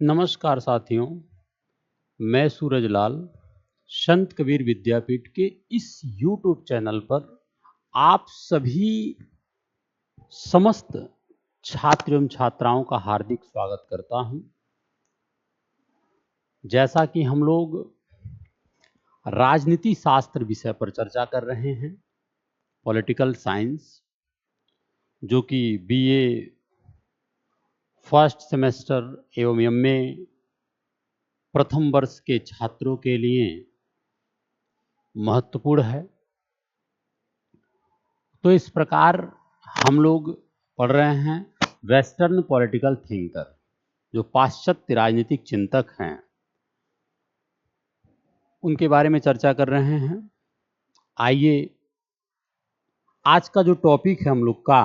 नमस्कार साथियों, मैं सूरजलाल संत कबीर विद्यापीठ के इस YouTube चैनल पर आप सभी समस्त छात्र एवं छात्राओं का हार्दिक स्वागत करता हूं। जैसा कि हम लोग राजनीति शास्त्र विषय पर चर्चा कर रहे हैं, पॉलिटिकल साइंस, जो कि BA फर्स्ट सेमेस्टर एवं MA प्रथम वर्ष के छात्रों के लिए महत्वपूर्ण है। तो इस प्रकार हम लोग पढ़ रहे हैं वेस्टर्न पॉलिटिकल थिंकर, जो पाश्चात्य राजनीतिक चिंतक हैं, उनके बारे में चर्चा कर रहे हैं। आइए, आज का जो टॉपिक है हम लोग का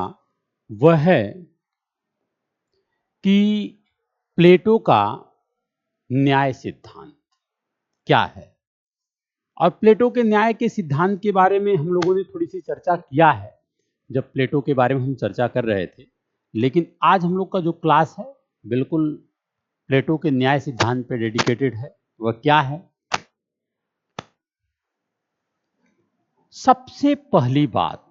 वह है कि प्लेटो का न्याय सिद्धांत क्या है। और प्लेटो के न्याय के सिद्धांत के बारे में हम लोगों ने थोड़ी सी चर्चा किया है जब प्लेटो के बारे में हम चर्चा कर रहे थे, लेकिन आज हम लोग का जो क्लास है बिल्कुल प्लेटो के न्याय सिद्धांत पे डेडिकेटेड है। वह क्या है? सबसे पहली बात,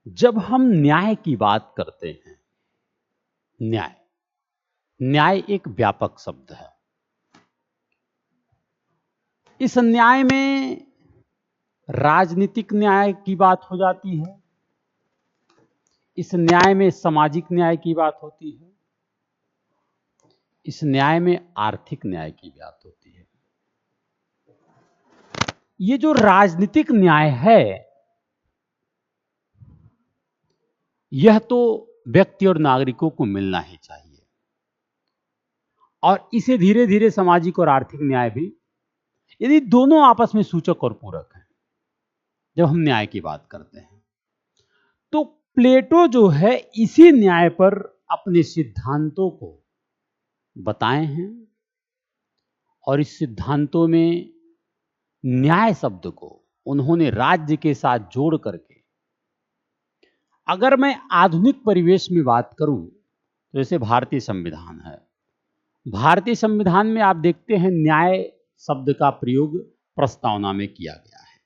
जब हम न्याय की बात करते हैं, न्याय एक व्यापक शब्द है। इस न्याय में राजनीतिक न्याय की बात हो जाती है, इस न्याय में सामाजिक न्याय की बात होती है, इस न्याय में आर्थिक न्याय की बात होती है। ये जो राजनीतिक न्याय है, यह तो व्यक्ति और नागरिकों को मिलना ही चाहिए, और इसे धीरे धीरे सामाजिक और आर्थिक न्याय भी, यदि दोनों आपस में सूचक और पूरक हैं जब हम न्याय की बात करते हैं। तो प्लेटो जो है इसी न्याय पर अपने सिद्धांतों को बताए हैं, और इस सिद्धांतों में न्याय शब्द को उन्होंने राज्य के साथ जोड़ करके, अगर मैं आधुनिक परिवेश में बात करूं तो जैसे भारतीय संविधान है, भारतीय संविधान में आप देखते हैं न्याय शब्द का प्रयोग प्रस्तावना में किया गया है।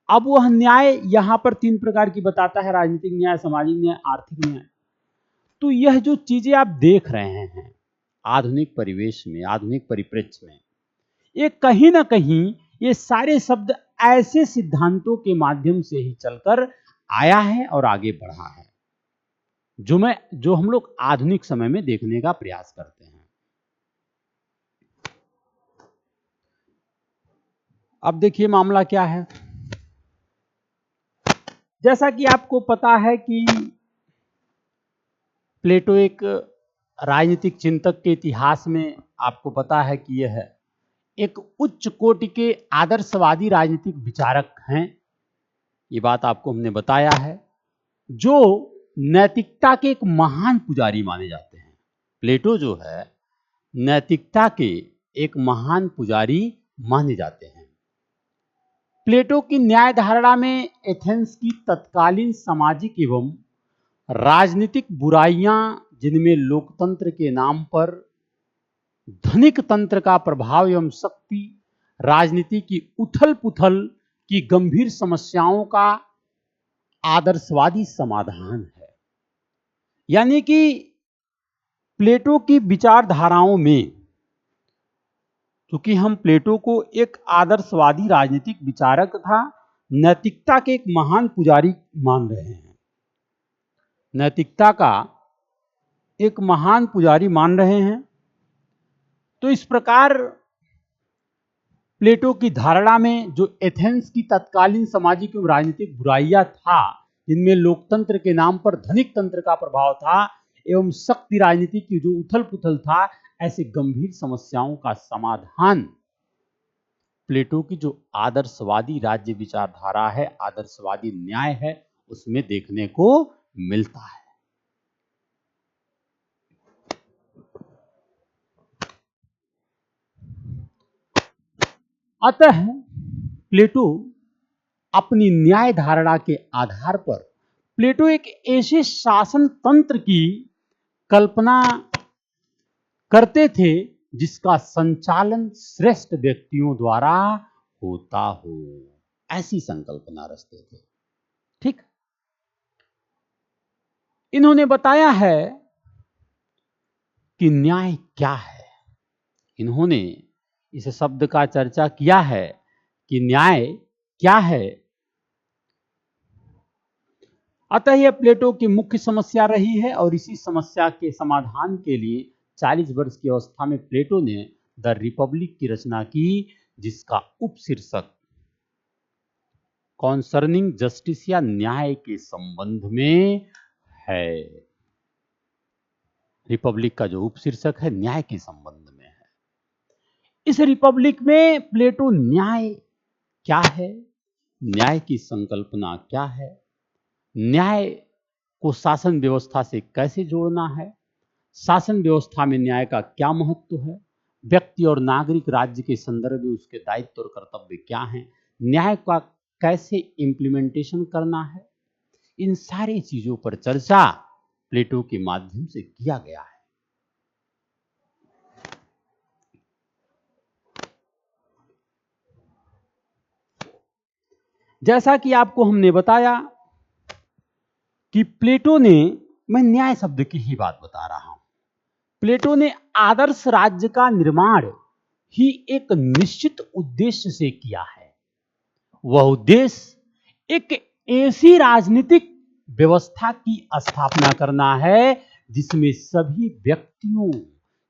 अब वह न्याय यहां पर 3 प्रकार की बताता है: राजनीतिक न्याय, सामाजिक न्याय, आर्थिक न्याय। तो यह जो चीजें आप देख रहे हैं आधुनिक परिवेश में, आधुनिक परिप्रेक्ष्य में, ये कहीं ना कहीं ये सारे शब्द ऐसे सिद्धांतों के माध्यम से ही चलकर आया है और आगे बढ़ा है, जो हम लोग आधुनिक समय में देखने का प्रयास करते हैं। अब देखिए मामला क्या है। जैसा कि आपको पता है कि प्लेटो एक राजनीतिक चिंतक के इतिहास में आपको पता है कि यह एक उच्च कोटि के आदर्शवादी राजनीतिक विचारक हैं। ये बात आपको हमने बताया है, जो नैतिकता के एक महान पुजारी माने जाते हैं। प्लेटो जो है नैतिकता के एक महान पुजारी माने जाते हैं। प्लेटो की न्याय धारणा में एथेंस की तत्कालीन सामाजिक एवं राजनीतिक बुराइयां, जिनमें लोकतंत्र के नाम पर धनिक तंत्र का प्रभाव एवं शक्ति, राजनीति की उथल पुथल की गंभीर समस्याओं का आदर्शवादी समाधान है। यानी कि प्लेटो की विचारधाराओं में, क्योंकि हम प्लेटो को एक आदर्शवादी राजनीतिक विचारक था, नैतिकता के एक महान पुजारी मान रहे हैं, नैतिकता का एक महान पुजारी मान रहे हैं। तो इस प्रकार प्लेटो की धारणा में जो एथेंस की तत्कालीन सामाजिक एवं राजनीतिक बुराइयां था, जिनमें लोकतंत्र के नाम पर धनिक तंत्र का प्रभाव था एवं शक्ति राजनीति की जो उथल पुथल था, ऐसे गंभीर समस्याओं का समाधान प्लेटो की जो आदर्शवादी राज्य विचारधारा है, आदर्शवादी न्याय है, उसमें देखने को मिलता है। अतः प्लेटो अपनी न्याय धारणा के आधार पर प्लेटो एक ऐसे शासन तंत्र की कल्पना करते थे जिसका संचालन श्रेष्ठ व्यक्तियों द्वारा होता हो, ऐसी संकल्पना रचते थे। ठीक, इन्होंने बताया है कि न्याय क्या है। इन्होंने इस शब्द का चर्चा किया है कि न्याय क्या है। अतः यह प्लेटो की मुख्य समस्या रही है और इसी समस्या के समाधान के लिए 40 वर्ष की अवस्था में प्लेटो ने द रिपब्लिक की रचना की, जिसका उपशीर्षक कॉन्सर्निंग जस्टिस या न्याय के संबंध में है। रिपब्लिक का जो उपशीर्षक है न्याय के संबंध में है। इस रिपब्लिक में प्लेटो न्याय क्या है, न्याय की संकल्पना क्या है, न्याय को शासन व्यवस्था से कैसे जोड़ना है, शासन व्यवस्था में न्याय का क्या महत्व है, व्यक्ति और नागरिक राज्य के संदर्भ में उसके दायित्व और कर्तव्य क्या हैं, न्याय का कैसे इम्प्लीमेंटेशन करना है, इन सारी चीजों पर चर्चा प्लेटो के माध्यम से किया गया है। जैसा कि आपको हमने बताया कि प्लेटो ने, मैं न्याय शब्द की ही बात बता रहा हूं, प्लेटो ने आदर्श राज्य का निर्माण ही एक निश्चित उद्देश्य से किया है। वह उद्देश्य एक ऐसी राजनीतिक व्यवस्था की स्थापना करना है जिसमें सभी व्यक्तियों,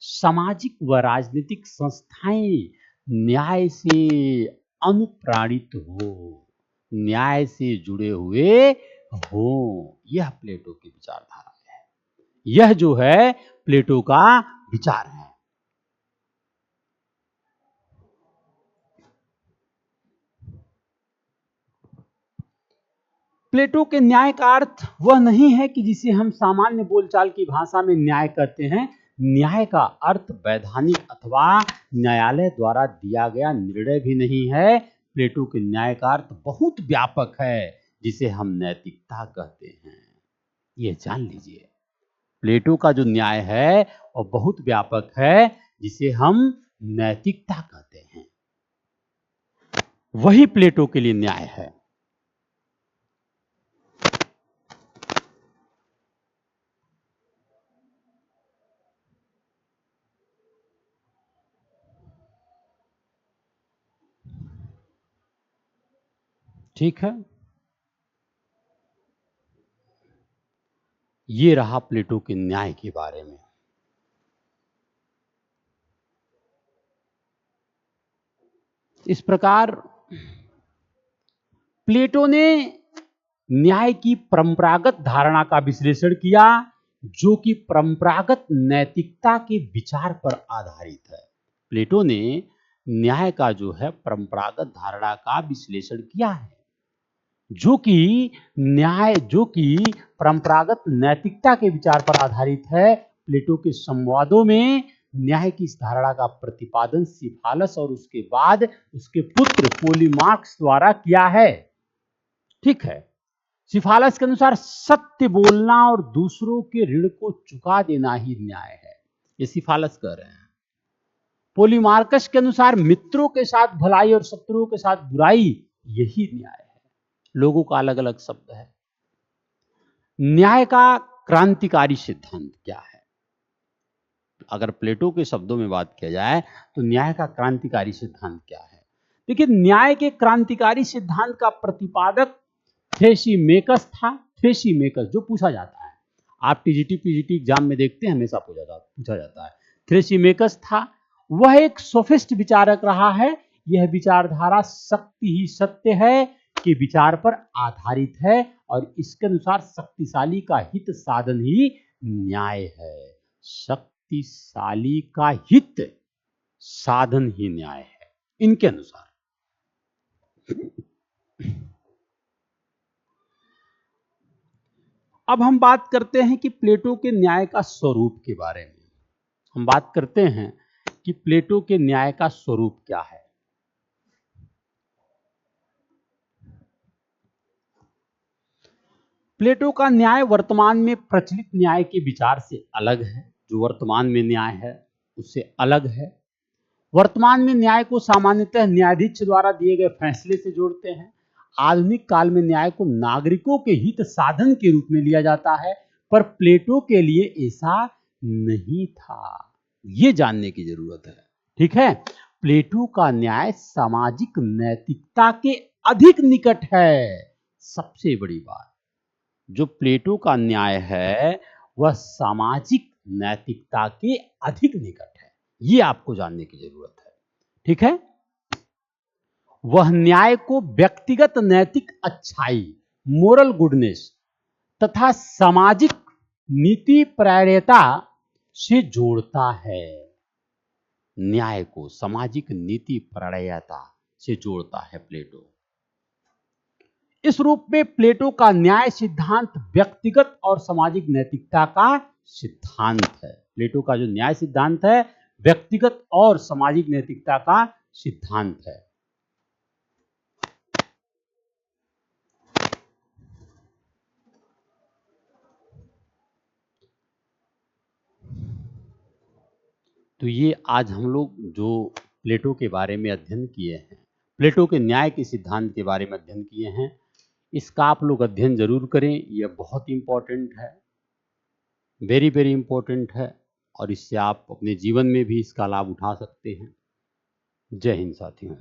सामाजिक व राजनीतिक संस्थाएं न्याय से अनुप्राणित हो, न्याय से जुड़े हुए हो। यह प्लेटो की विचारधारा है, यह जो है प्लेटो का विचार है। प्लेटो के न्याय का अर्थ वह नहीं है कि जिसे हम सामान्य बोलचाल की भाषा में न्याय कहते हैं। न्याय का अर्थ वैधानिक अथवा न्यायालय द्वारा दिया गया निर्णय भी नहीं है। प्लेटो के न्याय का अर्थ बहुत व्यापक है, जिसे हम नैतिकता कहते हैं। यह जान लीजिए, प्लेटो का जो न्याय है वह बहुत व्यापक है, जिसे हम नैतिकता कहते हैं। वही प्लेटो के लिए न्याय है। ठीक है, ये रहा प्लेटो के न्याय के बारे में। इस प्रकार प्लेटो ने न्याय की परंपरागत धारणा का विश्लेषण किया, जो कि परंपरागत नैतिकता के विचार पर आधारित है। प्लेटो ने न्याय का जो है परंपरागत धारणा का विश्लेषण किया है, जो कि परंपरागत नैतिकता के विचार पर आधारित है। प्लेटो के संवादों में न्याय की इस धारणा का प्रतिपादन सिफालस और उसके बाद उसके पुत्र पोलीमार्कस द्वारा किया है। ठीक है, सिफालस के अनुसार सत्य बोलना और दूसरों के ऋण को चुका देना ही न्याय है, ये सिफालस कह रहे हैं। पोलीमार्कस के अनुसार मित्रों के साथ भलाई और शत्रुओं के साथ बुराई, यही न्याय है। लोगों का अलग अलग शब्द है। न्याय का क्रांतिकारी सिद्धांत क्या है? अगर प्लेटो के शब्दों में बात किया जाए तो न्याय का क्रांतिकारी सिद्धांत क्या है? देखिए, न्याय के क्रांतिकारी सिद्धांत का प्रतिपादक थ्रेसिमेकस था। थ्रेसिमेकस जो पूछा जाता है, आप टीजीटी पीजीटी एग्जाम में देखते हैं, हमेशा पूछा जाता है। थ्रेसिमेकस था, वह एक सोफिस्ट विचारक रहा है। यह विचारधारा शक्ति ही सत्य है के विचार पर आधारित है और इसके अनुसार शक्तिशाली का हित साधन ही न्याय है। शक्तिशाली का हित साधन ही न्याय है, इनके अनुसार। अब हम बात करते हैं कि प्लेटो के न्याय का स्वरूप के बारे में। हम बात करते हैं कि प्लेटो के न्याय का स्वरूप क्या है। प्लेटो का न्याय वर्तमान में प्रचलित न्याय के विचार से अलग है। जो वर्तमान में न्याय है उससे अलग है। वर्तमान में न्याय को सामान्यतः न्यायाधीश द्वारा दिए गए फैसले से जोड़ते हैं। आधुनिक काल में न्याय को नागरिकों के हित साधन के रूप में लिया जाता है, पर प्लेटो के लिए ऐसा नहीं था। ये जानने की जरूरत है। ठीक है, प्लेटो का न्याय सामाजिक नैतिकता के अधिक निकट है। सबसे बड़ी बात, जो प्लेटो का न्याय है वह सामाजिक नैतिकता के अधिक निकट है। ये आपको जानने की जरूरत है। ठीक है, वह न्याय को व्यक्तिगत नैतिक अच्छाई, मोरल गुडनेस तथा सामाजिक नीति प्रायणता से जोड़ता है। न्याय को सामाजिक नीति प्रायणता से जोड़ता है प्लेटो। इस रूप में प्लेटो का न्याय सिद्धांत व्यक्तिगत और सामाजिक नैतिकता का सिद्धांत है। प्लेटो का जो न्याय सिद्धांत है व्यक्तिगत और सामाजिक नैतिकता का सिद्धांत है। तो ये आज हम लोग जो प्लेटो के बारे में अध्ययन किए हैं, प्लेटो के न्याय के सिद्धांत के बारे में अध्ययन किए हैं, इसका आप लोग अध्ययन जरूर करें। यह बहुत इंपॉर्टेंट है, वेरी वेरी इंपॉर्टेंट है, और इससे आप अपने जीवन में भी इसका लाभ उठा सकते हैं। जय हिंद साथियों।